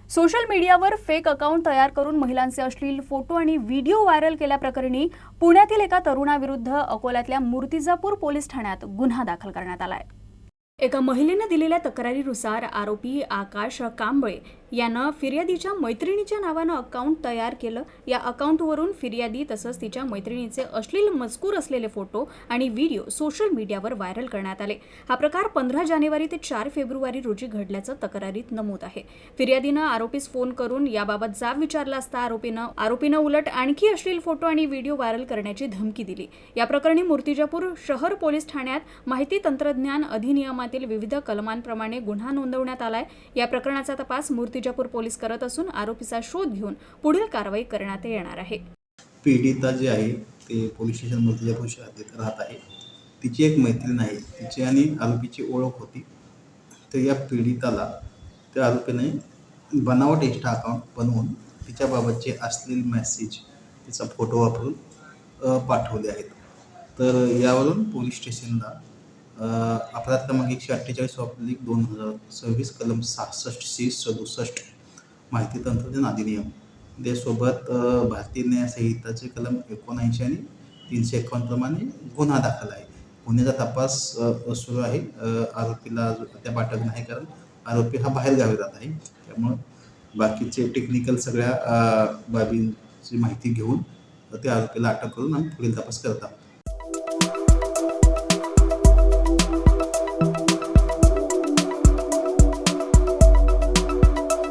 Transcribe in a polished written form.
Social मीडियावर fake account तयार करून महिलांचे अश्लील फोटो आणि व्हिडिओ व्हायरल केल्याप्रकरणी पुण्यातील एका तरुणाविरुद्ध अकोल्यातल्या मूर्तिजापूर पोलीस ठाण्यात गुन्हा दाखल करण्यात आलाय। एका महिलेने दिलेल्या तक्रारीनुसार आरोपी आकाश कांबळे यानं फिर्यादीच्या मैत्रिणीच्या नावानं अकाउंट तयार केलं। या अकाउंटवरून फिर्यादी तसंच तिच्या मैत्रिणीचे अश्लील मजकूर असलेले फोटो आणि व्हिडिओ सोशल मीडियावर व्हायरल करण्यात आले। हा प्रकार 15 जानेवारी ते 4 फेब्रुवारी रोजी घडल्याचं तक्रारीत नमूद आहे। फिर्यादीनं आरोपीस फोन करून याबाबत जाब विचारला असता आरोपीनं उलट आणखी अश्लील फोटो आणि व्हिडिओ व्हायरल करण्याची धमकी दिली। या प्रकरणी मूर्तिजापूर शहर पोलीस ठाण्यात माहिती तंत्रज्ञान अधिनियमातील विविध कलमांप्रमाणे गुन्हा नोंदवण्यात आलाय। या प्रकरणाचा तपास मूर्तिजापूर पोलीस करत असून आरोपीचा शोध घेऊन पुढील कारवाई करण्यात येणार आहे। पीडिता जे आहे ते पोलीस स्टेशन मूर्तिजापूर शहरात राहत आहे। तिची एक मैत्रीण आहे, तिची आणि आरोपीची ओळख होती। तर या पीडिताला त्या आरोपीने बनावट इंस्टा अकाउंट बनवून तिच्याबाबतचे अश्लील मेसेज तिचा फोटो वापरून पाठवले आहेत। तर यावरून पोलीस स्टेशनला अपराध क्रमांक 148/2026 कलम 66C 67 माहिती तंत्रज्ञान अधिनियम त्यासोबत भारतीय न्याय संहिताचे कलम 79 आणि 351 प्रमाणे गुन्हा दाखल आहे। गुन्ह्याचा तपास सुरू आहे। आरोपीला अद्याप अटक नाही, कारण आरोपी हा बाहेरगावी राहत आहे। त्यामुळं बाकीचे टेक्निकल सगळ्या बाबींची माहिती घेऊन त्या आरोपीला अटक करून आम्ही पुढील तपास करत आहोत।